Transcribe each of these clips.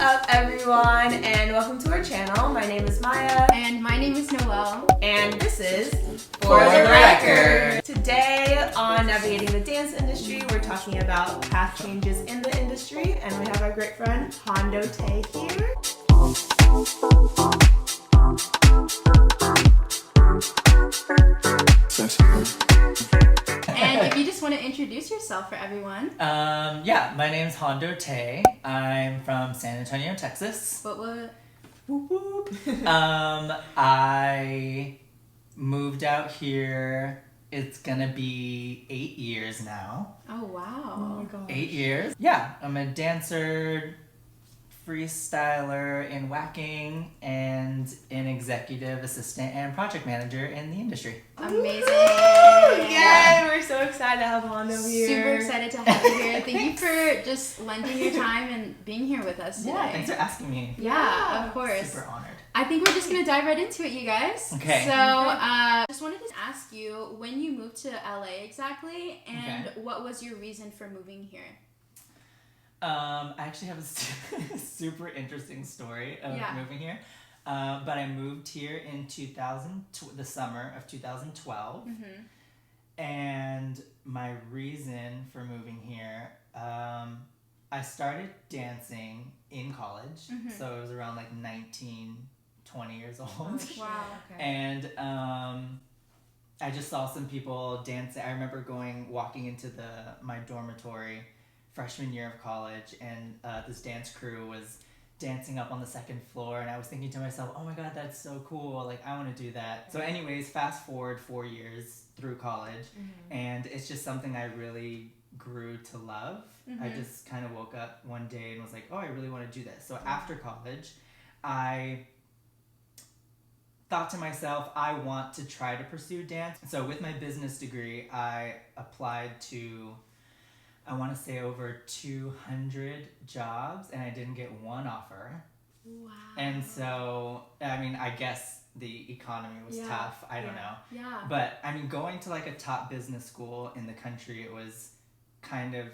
up, everyone, and welcome to our channel. My name is Maya. And my name is Noelle. And this is For the Record. Today on Navigating the Dance Industry, we're talking about path changes in the industry, and we have our great friend Hondo Tey here. And if you just want to introduce yourself for everyone. Yeah, my name's Hondo Tey. I'm from San Antonio, Texas. What? Whoop, whoop. I moved out here. It's gonna be 8 years now. Oh, wow. Oh my gosh. 8 years. Yeah, I'm a dancer, freestyler in whacking, and an executive assistant and project manager in the industry. Amazing. Yay! We're so excited to have Hondo here. Super excited to have you here. Thank you for just lending your time and being here with us today. Yeah, thanks for asking me. Yeah, of course. Super honored. I think we're just going to dive right into it, you guys. Okay. So, just wanted to ask you when you moved to LA exactly, and what was your reason for moving here? I actually have a super interesting story of moving here. But I moved here in the summer of 2012. Mm-hmm. And my reason for moving here, I started dancing in college. Mm-hmm. So it was around like 19, 20 years old. Oh, wow. Okay. And I just saw some people dancing. I remember walking into my dormitory freshman year of college, and this dance crew was dancing up on the second floor, and I was thinking to myself, oh my god, that's so cool, like I want to do that. So anyways, fast forward 4 years through college, and it's just something I really grew to love. I just kind of woke up one day and was like, oh, I really want to do this. So after college, I thought to myself, I want to try to pursue dance. So with my business degree, I applied to, I want to say, over 200 jobs, and I didn't get one offer. Wow. And so, I mean, I guess the economy was tough. I don't know. Yeah. But, I mean, going to like a top business school in the country, it was kind of,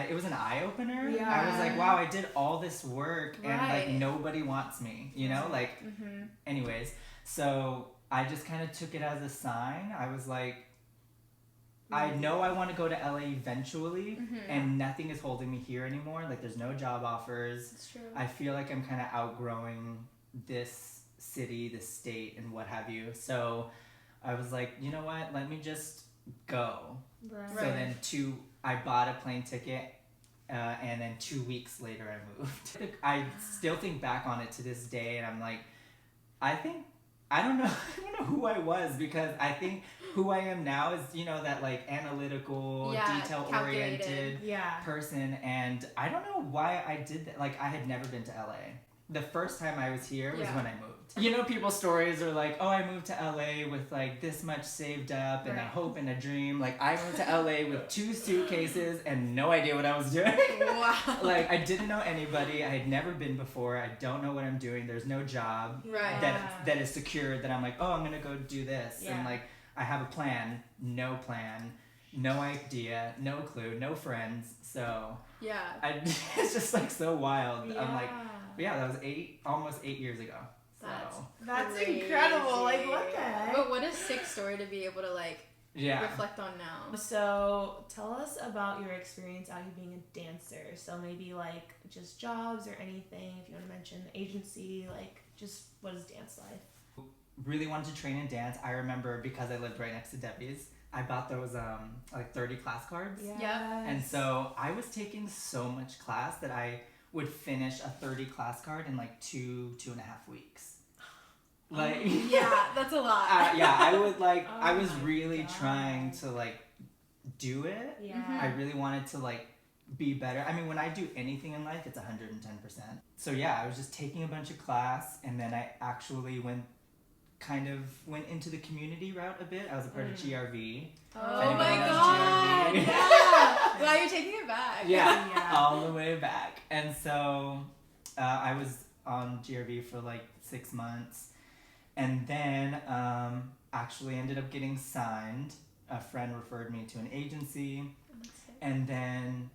it was an eye-opener. Yeah. I was like, wow, I did all this work, and like Right. nobody wants me, you know? Like, anyways, so I just kind of took it as a sign. I was like, I know I want to go to LA eventually, and nothing is holding me here anymore. Like, there's no job offers. That's true. I feel like I'm kind of outgrowing this city, this state, and what have you. So I was like, you know what? Let me just go. Right. So then I bought a plane ticket, and then 2 weeks later I moved. I still think back on it to this day, and I'm like, I don't know who I was, because I think who I am now is, that like analytical, detail-oriented person, and I don't know why I did that. Like, I had never been to LA. The first time I was here was when I moved. People's stories are like, oh, I moved to LA with like this much saved up and a hope and a dream. Like, I moved to LA with 2 suitcases and no idea what I was doing. Wow. Like, I didn't know anybody. I had never been before. I don't know what I'm doing. There's no job that is secured that I'm like, oh, I'm going to go do this. And like, I have a plan, no idea, no clue, no friends. So it's just like so wild. I'm like, but that was almost 8 years ago. That's crazy. incredible. Like, what the heck? But what a sick story to be able to reflect on now. So tell us about your experience out here being a dancer. So maybe like just jobs or anything, if you want to mention agency, like just what is dance life? Really wanted to train in dance. I remember, because I lived right next to Debbie's, I bought those like 30 class cards. Yeah. And so I was taking so much class that I would finish a 30 class card in like 2.5 weeks. Like, that's a lot. I would like, Oh I was my really God. trying to like do it. Yeah. I really wanted to like be better. I mean, when I do anything in life, it's 110%. So I was just taking a bunch of class, and then I actually went into the community route a bit. I was a part of GRV. Oh my knows god! GRV. Yeah. Wow, you're taking it back. Yeah, all the way back. And so I was on GRV for like 6 months, and then actually ended up getting signed. A friend referred me to an agency, and then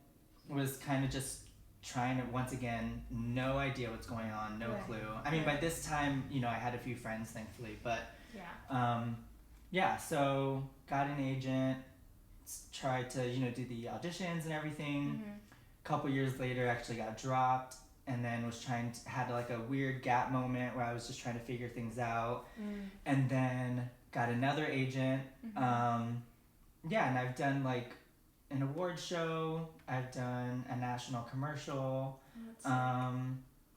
was kind of just trying to, once again, no idea what's going on, no Right. clue. I mean, by this time, you know, I had a few friends, thankfully, but Yeah. yeah, so got an agent, tried to, you know, do the auditions and everything. Couple years later, actually got dropped, and then had like a weird gap moment where I was just trying to figure things out, and then got another agent. Yeah, and I've done like an award show. I've done a national commercial.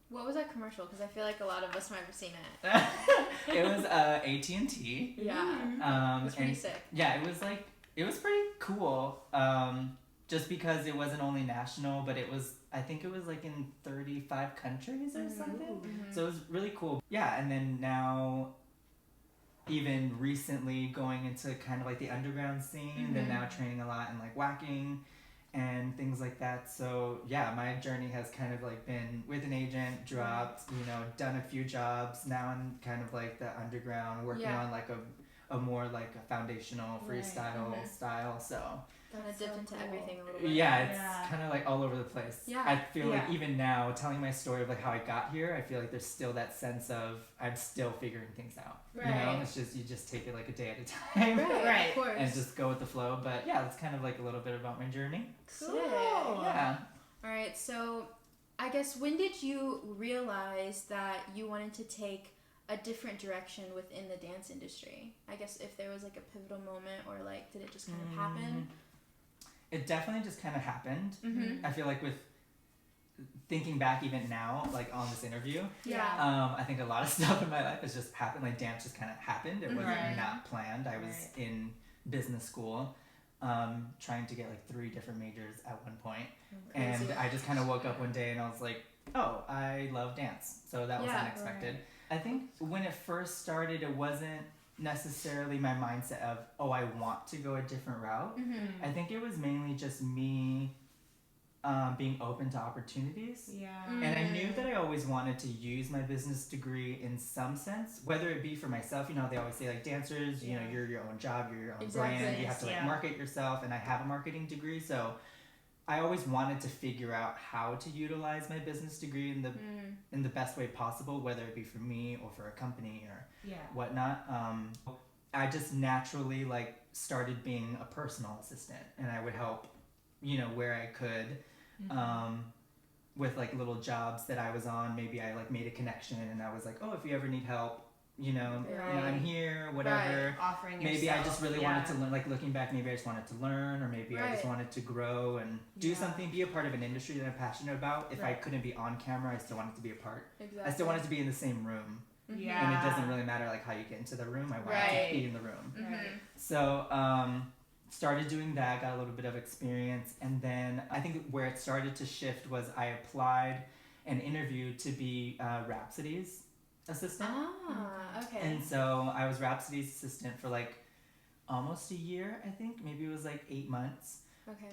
What was that commercial? Because I feel like a lot of us might have seen it. It was AT&T. Yeah. It was pretty sick. Yeah, it was pretty cool. Just because it wasn't only national, but I think it was like in 35 countries or something. So it was really cool. Yeah, and then now, even recently going into kind of like the underground scene, then now training a lot in like whacking and things like that. So yeah, my journey has kind of like been with an agent, dropped, you know, done a few jobs. Now I'm kind of like the underground, working on like a more like a foundational freestyle style. So Kind of dipped so into cool. everything a little bit. yeah, it's kind of like all over the place. Yeah. I feel like even now, telling my story of like how I got here, I feel like there's still that sense of I'm still figuring things out. Right. You know, it's just, you just take it like a day at a time. Right. Of course. And just go with the flow. But yeah, that's kind of like a little bit about my journey. Cool. Yeah. All right, so I guess when did you realize that you wanted to take a different direction within the dance industry? I guess if there was like a pivotal moment, or like did it just kind of happen? It definitely just kind of happened. I feel like with thinking back even now, like on this interview, I think a lot of stuff in my life has just happened. Like dance just kind of happened. It wasn't not planned. I was in business school, trying to get like 3 different majors at one point. And I just kind of woke up one day and I was like, oh, I love dance. So that was unexpected. I think when it first started, it wasn't necessarily my mindset of, oh, I want to go a different route. I think it was mainly just me being open to opportunities. And I knew that I always wanted to use my business degree in some sense, whether it be for myself. You know, they always say like dancers, you know, you're your own job, you're your own brand, you have to like market yourself, and I have a marketing degree, so I always wanted to figure out how to utilize my business degree in the best way possible, whether it be for me or for a company or whatnot. I just naturally like started being a personal assistant, and I would help, you know, where I could, with like little jobs that I was on. Maybe I like made a connection, and I was like, oh, if you ever need help, you know, I'm here, whatever. Offering maybe yourself. I just really wanted to learn, like looking back, maybe I just wanted to learn, or maybe I just wanted to grow and do something, be a part of an industry that I'm passionate about. If I couldn't be on camera, I still wanted to be a part. I still wanted to be in the same room. And it doesn't really matter like how you get into the room. I wanted to be in the room. So started doing that, got a little bit of experience, and then I think where it started to shift was I applied and interviewed to be Rhapsody's assistant. Okay. And so I was Rhapsody's assistant for like almost a year, I think. Maybe it was like 8 months. Okay.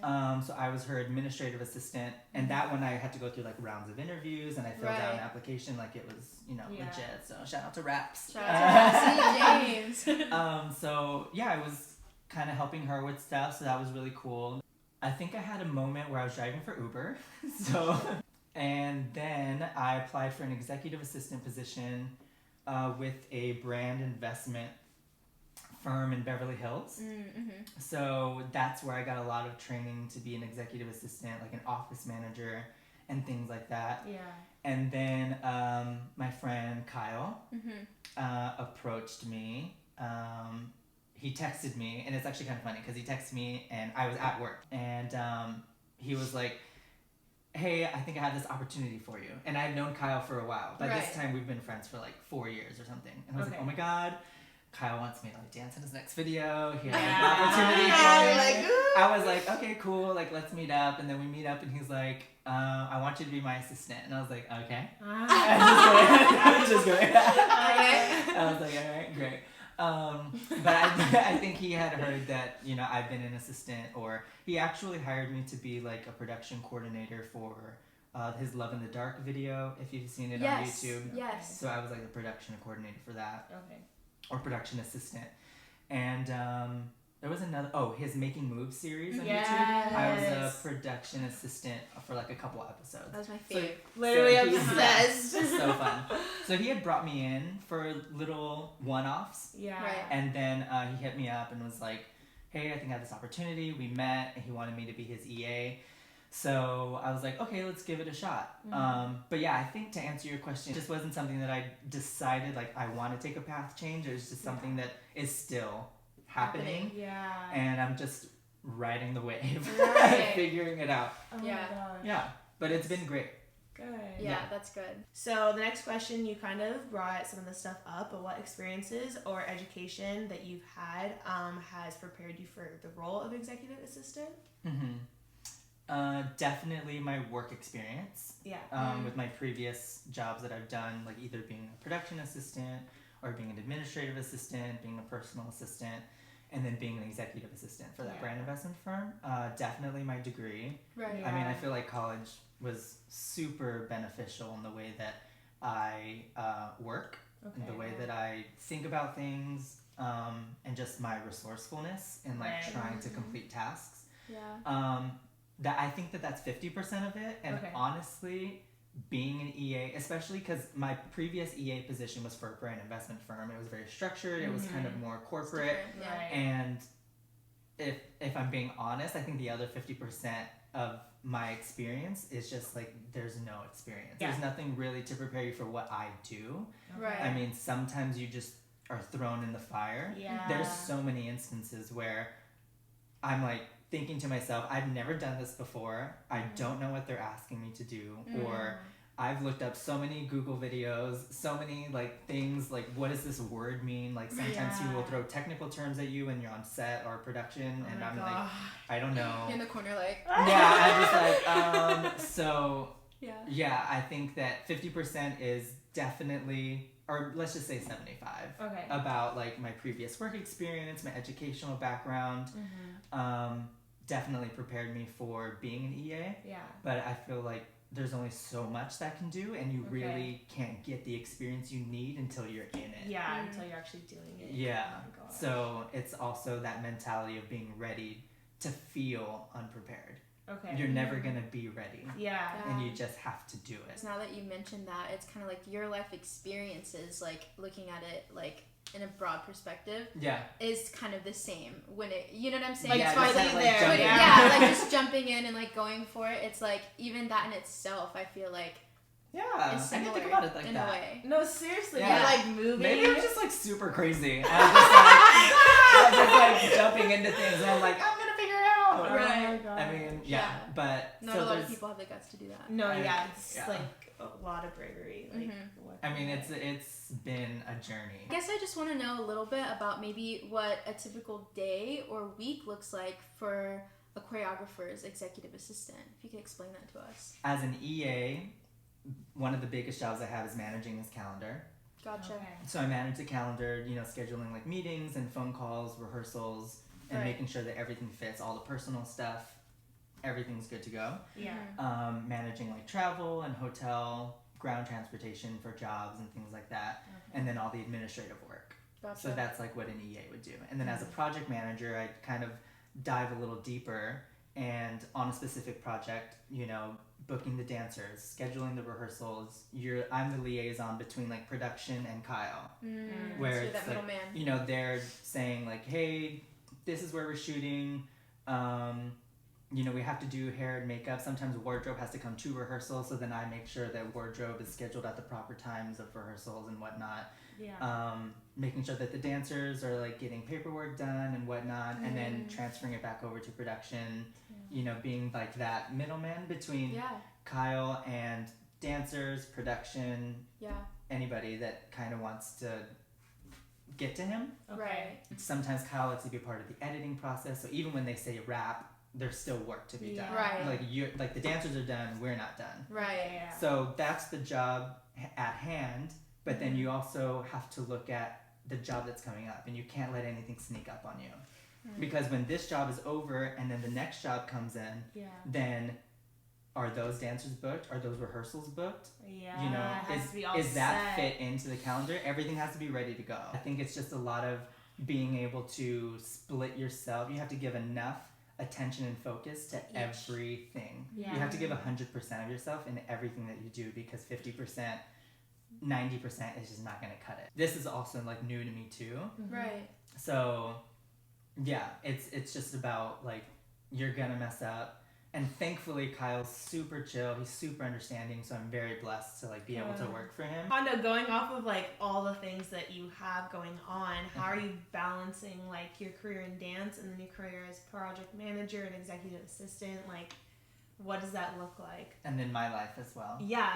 So I was her administrative assistant, and that one I had to go through like rounds of interviews, and I filled out an application like it was, you know, legit. So shout out to Raps. Shout out to James. So yeah, I was kind of helping her with stuff, so that was really cool. I think I had a moment where I was driving for Uber, and then I applied for an executive assistant position with a brand investment firm in Beverly Hills. So that's where I got a lot of training to be an executive assistant, like an office manager and things like that. And then my friend Kyle approached me. He texted me, and it's actually kind of funny because he texted me and I was at work, and he was like, hey, I think I have this opportunity for you. And I've known Kyle for a while. By this time, we've been friends for like 4 years or something. And I was like, oh my God, Kyle wants me to like dance in his next video. He has an opportunity for me. I was like, okay, cool. Like, let's meet up. And then we meet up, and he's like, I want you to be my assistant. And I was like, okay. I was just going. I was like, all right, great. But I think he had heard that, you know, I've been an assistant, or he actually hired me to be like a production coordinator for his Love in the Dark video, if you've seen it on YouTube. Yes. So I was like the production coordinator for that. Or production assistant. And there was another, his Making Moves series on Yes. YouTube. I was a production assistant for like a couple episodes. That was my favorite. Literally So he's- obsessed. So fun. So he had brought me in for little one-offs, Yeah. Right. and then he hit me up and was like, hey, I think I have this opportunity. We met, and he wanted me to be his EA. So I was like, okay, let's give it a shot. But yeah, I think to answer your question, it just wasn't something that I decided like I want to take a path change. It was just something that is still happening. Yeah. And I'm just riding the wave, Right. figuring it out. Oh my Yeah. gosh. Yeah, but it's been great. Good. Yeah, that's good. So the next question, you kind of brought some of the stuff up, but what experiences or education that you've had has prepared you for the role of executive assistant? Definitely my work experience. Yeah. With my previous jobs that I've done, like either being a production assistant or being an administrative assistant, being a personal assistant, and then being an executive assistant for that brand investment firm. Definitely my degree. Right. Yeah. I mean, I feel like college was super beneficial in the way that I work, in the way that I think about things, and just my resourcefulness in like trying to complete tasks. Yeah. That I think that's 50% of it, and honestly, being an EA, especially because my previous EA position was for a brand investment firm, it was very structured. It was kind of more corporate, Yeah. and if I'm being honest, I think the other 50% of my experience is just like there's no experience. There's nothing really to prepare you for what I do. Right. I mean, sometimes you just are thrown in the fire. Yeah. There's so many instances where I'm like thinking to myself, I've never done this before. I don't know what they're asking me to do. Or I've looked up so many Google videos, so many like things like what does this word mean? Like sometimes he will throw technical terms at you when you're on set or production, and I'm like, I don't know. You're in the corner like. Yeah, I'm just like, so Yeah. I think that 50% is definitely, or let's just say 75, about like my previous work experience, my educational background. Definitely prepared me for being an EA. Yeah. But I feel like there's only so much that can do, and you really can't get the experience you need until you're in it. Yeah, until you're actually doing it. Yeah. Oh my gosh. So it's also that mentality of being ready to feel unprepared. Okay. You're never going to be ready. Yeah. And you just have to do it. Now that you mentioned that, it's kind of like your life experiences, like looking at it like in a broad perspective, is kind of the same when it, you know what I'm saying? Like yeah, totally just there. Like yeah, like just jumping in and like going for it. It's like even that in itself, I feel like yeah, is I similar didn't think about it like in that. a way. No, seriously. Yeah. You're like moving. Maybe I'm just like super crazy. I'm just like jumping into things, and I'm like, I'm gonna figure it out. Right. Oh my I mean, but not a lot of people have the guts to do that. No, it's like a lot of bravery. Like, I mean, it's been a journey. I guess I just want to know a little bit about maybe what a typical day or week looks like for a choreographer's executive assistant. If you could explain that to us. As an EA, one of the biggest jobs I have is managing his calendar. Gotcha. Okay. So I manage the calendar, scheduling like meetings and phone calls, rehearsals, and making sure that everything fits, all the personal stuff, everything's good to go. Yeah. Managing like travel and hotel, ground transportation for jobs and things like that, and then all the administrative work. Gotcha. So that's like what an EA would do. And then as a project manager, I kind of dive a little deeper, and on a specific project, booking the dancers, scheduling the rehearsals. I'm the liaison between like production and Kyle, where so you're it's that like, middleman. they're saying like, hey, this is where we're shooting. We have to do hair and makeup. Sometimes wardrobe has to come to rehearsal, so then I make sure that wardrobe is scheduled at the proper times of rehearsals and whatnot. Yeah. Making sure that the dancers are like getting paperwork done and whatnot, and then transferring it back over to production. Being like that middleman between Kyle and dancers, production, anybody that kind of wants to get to him. Okay. Right. Sometimes Kyle likes to be a part of the editing process, so even when they say wrap, there's still work to be done. Right. Like the dancers are done, we're not done. Right. Yeah. So that's the job at hand, but then you also have to look at the job that's coming up, and you can't let anything sneak up on you. Because when this job is over and then the next job comes in, then are those dancers booked? Are those rehearsals booked? Yeah. It has to be all is that set. fit into the calendar? Everything has to be ready to go. I think it's just a lot of being able to split yourself. You have to give enough attention and focus to everything. Yeah. You have to give 100% of yourself in everything that you do, because 50%, 90% is just not going to cut it. This is also like new to me too. Right. So yeah, it's just about like, you're gonna mess up. And thankfully Kyle's super chill, he's super understanding, so I'm very blessed to like be able to work for him. Hondo, going off of like all the things that you have going on, how are you balancing like your career in dance and then your career as project manager and executive assistant? Like, what does that look like? And in my life as well. Yeah.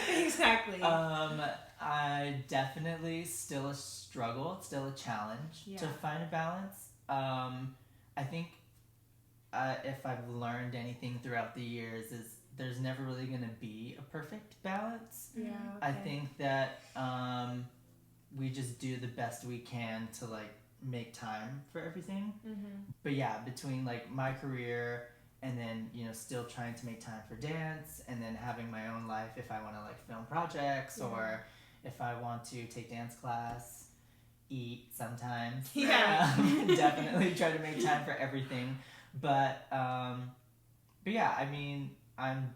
Exactly. I definitely still a struggle, it's still a challenge to find a balance. I think if I've learned anything throughout the years is there's never really going to be a perfect balance. Yeah. I think that we just do the best we can to like make time for everything. But yeah, between like my career and then, you know, still trying to make time for dance, and then having my own life if I want to like film projects or if I want to take dance class, eat sometimes. Definitely try to make time for everything. But yeah, I mean, I'm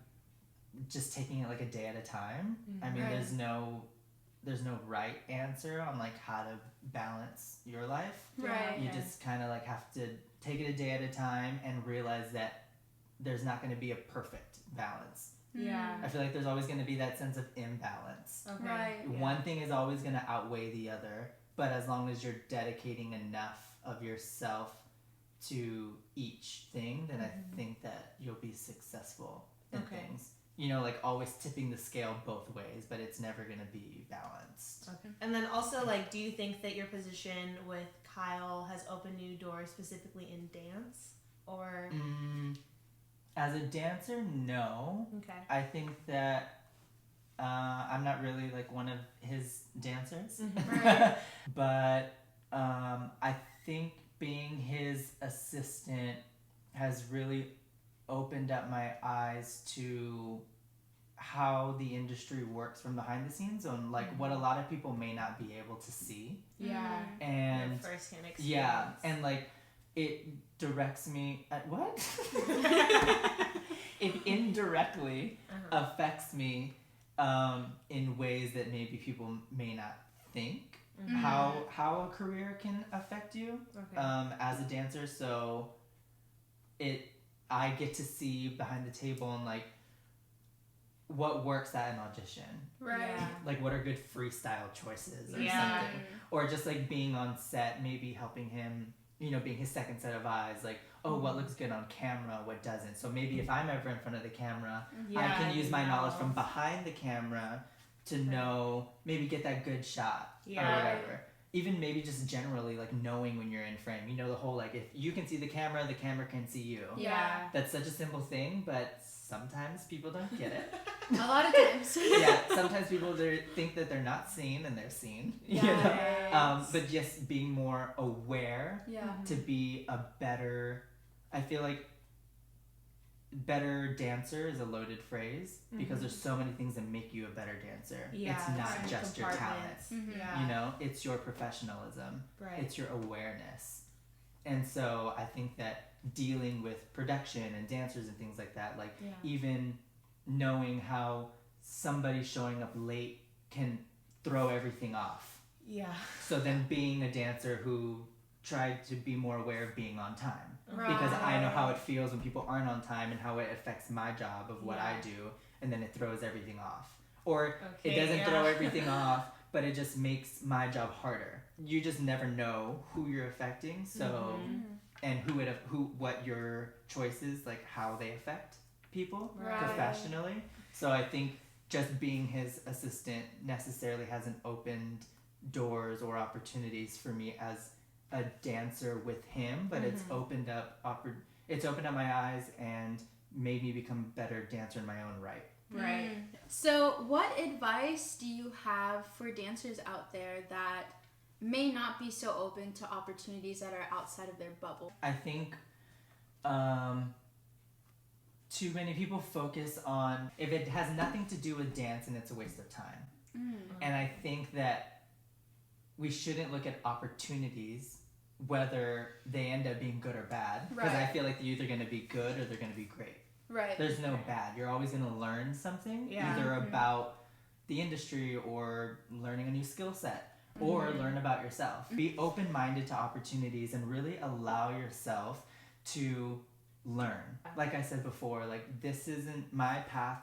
just taking it like a day at a time. I mean, there's no right answer on like how to balance your life. Right. You just kind of like have to take it a day at a time and realize that there's not going to be a perfect balance. Yeah. I feel like there's always going to be that sense of imbalance. Okay. Right. One thing is always going to outweigh the other, but as long as you're dedicating enough of yourself to each thing, then I think that you'll be successful in things. You know, like always tipping the scale both ways, but it's never going to be balanced. Okay. And then also, like, do you think that your position with Kyle has opened new doors specifically in dance? Or as a dancer, no. okay. I think that I'm not really like one of his dancers. Right. But I think being his assistant has really opened up my eyes to how the industry works from behind the scenes, on like what a lot of people may not be able to see. Yeah. And Your first-hand experience. yeah, and like it directs me at what? It indirectly affects me in ways that maybe people may not think. How a career can affect you as a dancer. So I get to see behind the table and like what works at an audition. Right. Yeah. Like what are good freestyle choices or Yeah. something. Or just like being on set, maybe helping him, you know, being his second set of eyes, like, oh, what looks good on camera, what doesn't. So maybe if I'm ever in front of the camera, I can use my knowledge from behind the camera to know, maybe get that good shot or whatever. Even maybe just generally like knowing when you're in frame. You know, the whole like, if you can see the camera can see you. Yeah. That's such a simple thing, but sometimes people don't get it. A lot of times. Yeah, sometimes people think that they're not seen and they're seen. You know? But just being more aware to be a better, I feel like better dancer is a loaded phrase because there's so many things that make you a better dancer. Yeah, it's not just your talent. Yeah. You know, it's your professionalism. Right. It's your awareness. And so I think that dealing with production and dancers and things like that, like even knowing how somebody showing up late can throw everything off. Yeah. So then being a dancer who tried to be more aware of being on time. Right. Because I know how it feels when people aren't on time and how it affects my job of what I do, and then it throws everything off. Or it doesn't throw everything off, but it just makes my job harder. You just never know who you're affecting, so and what your choices, like how they affect people professionally. So I think just being his assistant necessarily hasn't opened doors or opportunities for me as a dancer with him, but it's opened up my eyes and made me become a better dancer in my own right. Right. So what advice do you have for dancers out there that may not be so open to opportunities that are outside of their bubble? I think too many people focus on if it has nothing to do with dance, and it's a waste of time. And I think that we shouldn't look at opportunities whether they end up being good or bad, because I feel like they're either going to be good or they're going to be great. Right. There's no bad. You're always going to learn something, Yeah. either about the industry or learning a new skill set, or learn about yourself. Be open-minded to opportunities and really allow yourself to learn. Like I said before, like, this isn't my path.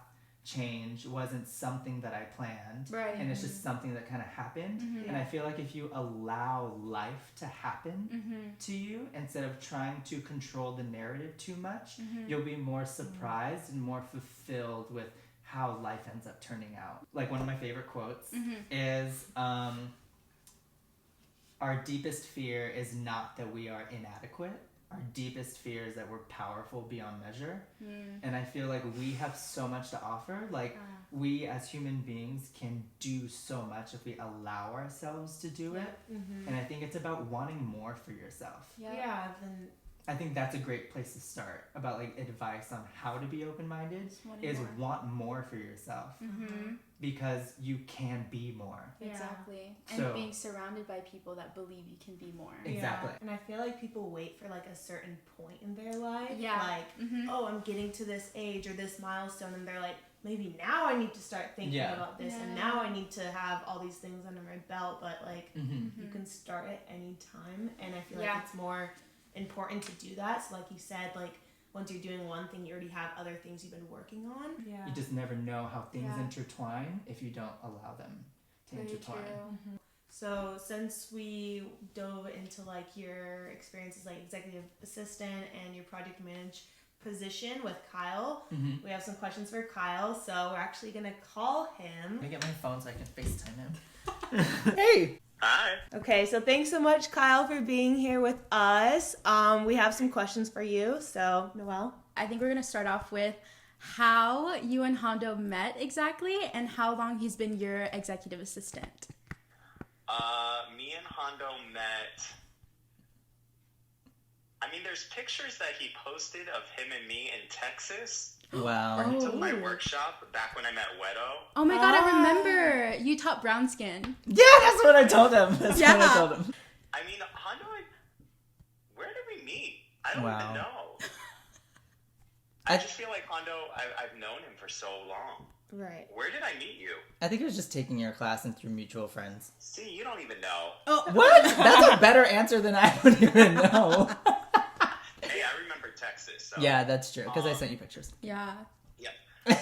Change wasn't something that I planned, Right. and it's just something that kind of happened. And I feel like if you allow life to happen to you instead of trying to control the narrative too much, you'll be more surprised and more fulfilled with how life ends up turning out. Like, one of my favorite quotes is, our deepest fear is not that we are inadequate. Our deepest fear is that we're powerful beyond measure. And I feel like we have so much to offer. Like, we as human beings can do so much if we allow ourselves to do it. And I think it's about wanting more for yourself. Yeah. Then I think that's a great place to start about, like, advice on how to be open-minded is want more for yourself, because you can be more. Exactly. So, And being surrounded by people that believe you can be more. Exactly. Yeah. And I feel like people wait for like a certain point in their life. Yeah. Like, oh, I'm getting to this age or this milestone, and they're like, maybe now I need to start thinking about this, and now I need to have all these things under my belt. But like, you can start at any time, and I feel like it's more important to do that. So like you said, like, once you're doing one thing, you already have other things you've been working on. Yeah. You just never know how things intertwine if you don't allow them to Very intertwine. true. So since we dove into like your experience as like executive assistant and your project manage position with Kyle, we have some questions for Kyle. So we're actually gonna call him. Let me get my phone so I can FaceTime him. Hey! Hi. Okay, so thanks so much, Kyle, for being here with us. We have some questions for you. So, Noelle? I think we're going to start off with how you and Hondo met exactly and how long he's been your executive assistant. Me and Hondo met. I mean, there's pictures that he posted of him and me in Texas. Wow. He took my workshop back when I met Wedo. Oh my god, I remember. You taught brown skin. Yeah, that's what I told him. That's what I told him. I mean, Hondo, where did we meet? I don't even know. I just feel like Hondo, I've known him for so long. Right. Where did I meet you? I think it was just taking your class and through mutual friends. See, you don't even know. Oh, what? That's a better answer than I would even know. Hey, I remember Texas. So, yeah, that's true, because I sent you pictures. Yeah. Yep. And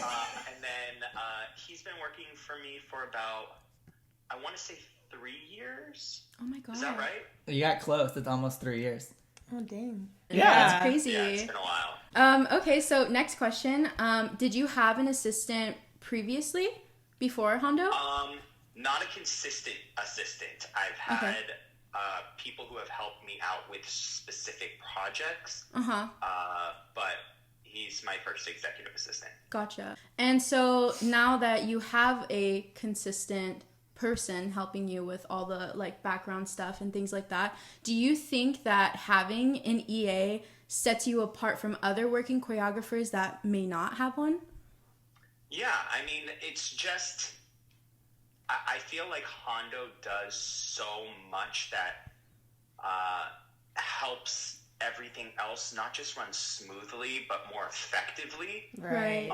then he's been working for me for about, I want to say 3 years. Oh my god. Is that right? You got close. It's almost 3 years. Oh, dang. Yeah. That's crazy. Yeah, it's been a while. Okay, so next question. Did you have an assistant previously before Hondo? Not a consistent assistant. I've had people who have helped me out with specific projects. But he's my first executive assistant. Gotcha. And so now that you have a consistent person helping you with all the like background stuff and things like that, do you think that having an EA sets you apart from other working choreographers that may not have one? Yeah, I mean, it's just, I feel like Hondo does so much that helps everything else not just run smoothly, but more effectively. Right.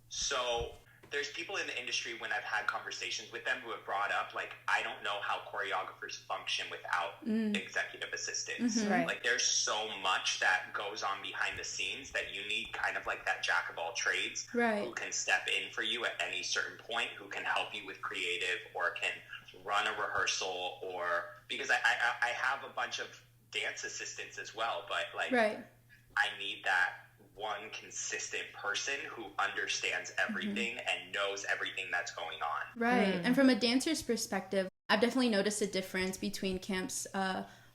So there's people in the industry when I've had conversations with them who have brought up, like, I don't know how choreographers function without executive assistants. Right. Like, there's so much that goes on behind the scenes that you need kind of like that jack of all trades who can step in for you at any certain point, who can help you with creative or can run a rehearsal, or because I have a bunch of dance assistants as well, but like I need that one consistent person who understands everything and knows everything that's going on. Right. And from a dancer's perspective, I've definitely noticed a difference between camps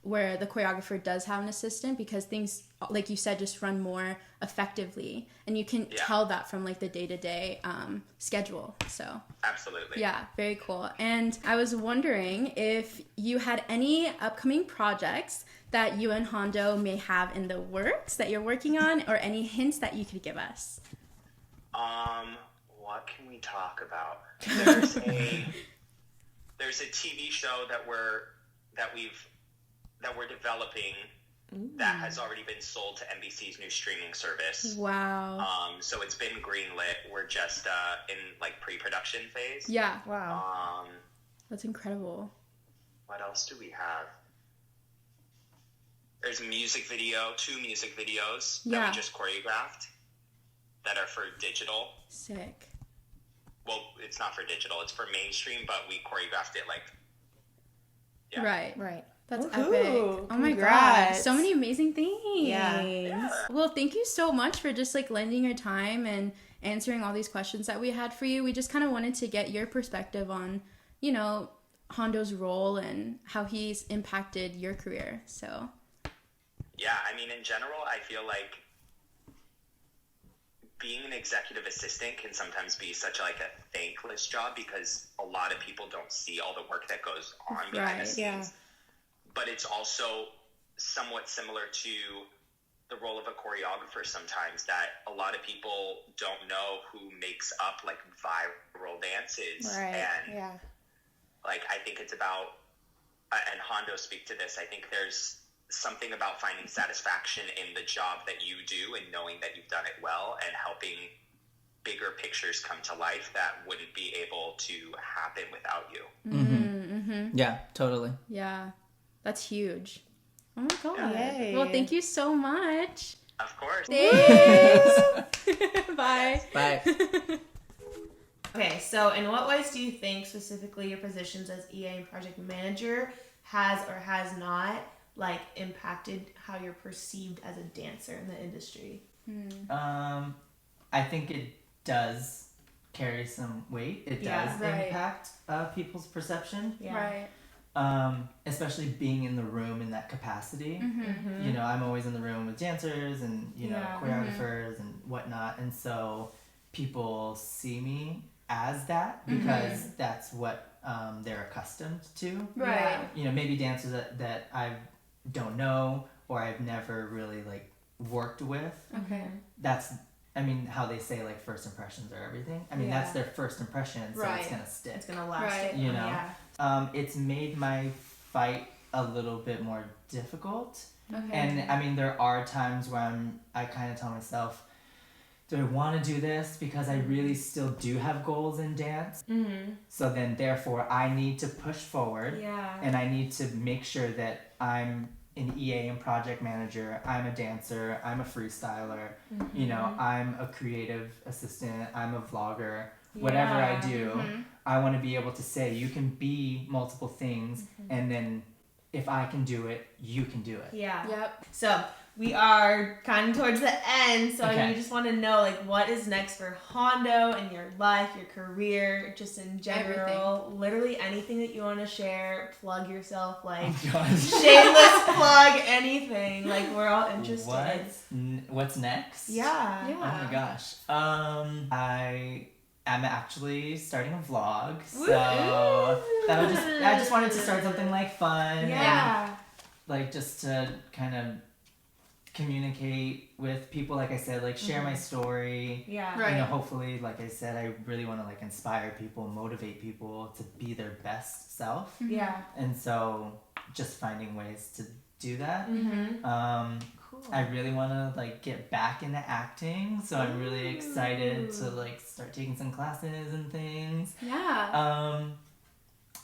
where the choreographer does have an assistant, because things, like you said, just run more effectively, and you can tell that from like the day-to-day schedule. So absolutely. Yeah, very cool. And I was wondering if you had any upcoming projects that you and Hondo may have in the works that you're working on, or any hints that you could give us. What can we talk about? There's there's a TV show that we're developing that has already been sold to NBC's new streaming service. Wow. So it's been greenlit. We're just in like pre-production phase. Yeah. Wow. That's incredible. What else do we have? There's two music videos that we just choreographed that are for digital. Sick. Well, it's not for digital, it's for mainstream, but we choreographed it like, yeah. Right. That's Woohoo. epic. Oh my Congrats. gosh. So many amazing things. Yeah. Well, thank you so much for just like lending your time and answering all these questions that we had for you. We just kind of wanted to get your perspective on, you know, Hondo's role and how he's impacted your career. So. Yeah, I mean, in general, I feel like being an executive assistant can sometimes be such like a thankless job because a lot of people don't see all the work that goes on behind the scenes. Yeah. But it's also somewhat similar to the role of a choreographer sometimes, that a lot of people don't know who makes up like viral dances. Right. And Yeah. like, I think it's about, and Hondo speak to this, I think there's something about finding satisfaction in the job that you do and knowing that you've done it well and helping bigger pictures come to life that wouldn't be able to happen without you. Yeah, totally. Yeah. That's huge. Oh my god. Yay. Well, thank you so much. Of course. Thanks. Bye. Bye. Okay, so in what ways do you think specifically your positions as EA and project manager has or has not like impacted how you're perceived as a dancer in the industry? I think it does carry some weight. It does impact people's perception. Yeah. Right. Especially being in the room in that capacity. You know, I'm always in the room with dancers and, you know, choreographers and whatnot. And so people see me as that because that's what they're accustomed to. Right. You know, maybe dancers that I don't know or I've never really like worked with. Okay. That's, I mean, how they say like first impressions are everything. I mean, that's their first impression, so it's gonna stick. It's gonna last. Right. You know, it's made my fight a little bit more difficult. Okay. And I mean, there are times where I kind of tell myself, do I want to do this? Because I really still do have goals in dance. So then therefore I need to push forward. And I need to make sure that I'm an EA and project manager. I'm a dancer. I'm a freestyler. You know, I'm a creative assistant. I'm a vlogger. Whatever I do, I want to be able to say you can be multiple things, and then if I can do it, you can do it. Yep. So we are kind of towards the end, so Okay. you just want to know like what is next for Hondo in your life, your career, just in general. Literally anything that you want to share. Plug yourself, like Oh gosh. shameless plug, anything. Like we're all interested. What's next? Yeah. Oh my gosh. I am actually starting a vlog, so I just wanted to start something like fun. And, like just to kind of communicate with people, like I said, like share my story. Yeah. You know, hopefully, like I said, I really want to like inspire people, motivate people to be their best self. Yeah. And so just finding ways to do that. Cool. I really want to like get back into acting, so I'm really excited to like start taking some classes and things. Yeah.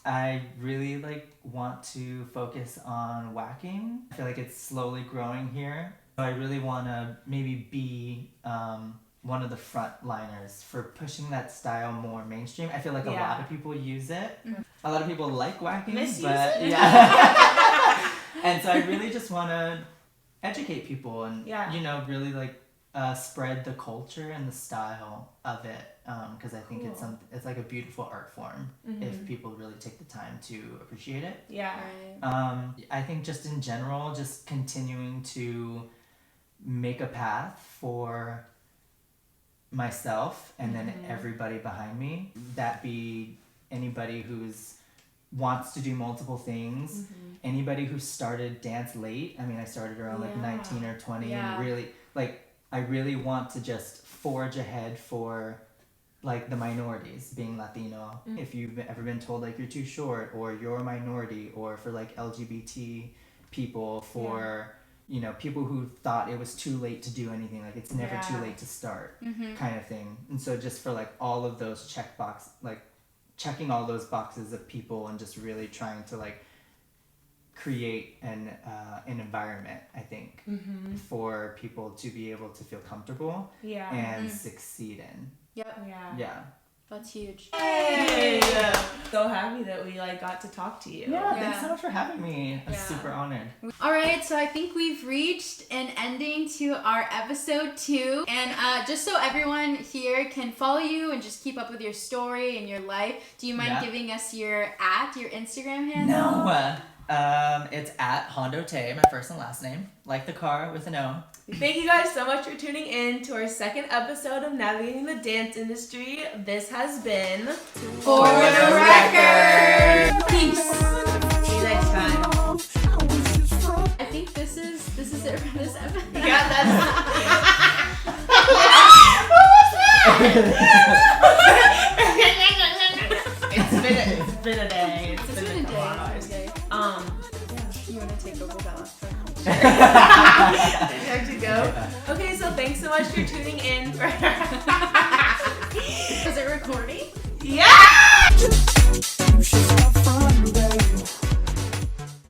I really like want to focus on whacking. I feel like it's slowly growing here. So I really want to maybe be one of the frontliners for pushing that style more mainstream. I feel like a lot of people use it. A lot of people like whacking, Misuse but it. yeah. And so I really just want to educate people and you know, really like spread the culture and the style of it, because I think it's like a beautiful art form if people really take the time to appreciate it. I think just in general, just continuing to make a path for myself and then everybody behind me, that be anybody who's wants to do multiple things, anybody who started dance late. I mean, I started around like 19 or 20 and really like I really want to just forge ahead for like the minorities, being Latino. If you've ever been told like you're too short or you're a minority, or for like LGBT people, for you know, people who thought it was too late to do anything, like it's never too late to start, kind of thing. And so just for like all of those checking all those boxes of people and just really trying to like create an environment, I think, for people to be able to feel comfortable and succeed in. Yep. Yeah. That's huge. Yay! So happy that we like got to talk to you. Yeah, thanks so much for having me. I'm super honored. All right, so I think we've reached an ending to our episode 2. And just so everyone here can follow you and just keep up with your story and your life, do you mind giving us your Instagram handle? No. It's at Hondo Tey, my first and last name, like the car with an O. Thank you guys so much for tuning in to our second episode of Navigating the Dance Industry. This has been For the Record. Peace. See you next time. I think this is it for this episode. Yeah, that's. It's been a day. It's been a day. You want to take over that last part? Time to go. Okay, so thanks so much for tuning in. Was it recording? Yeah!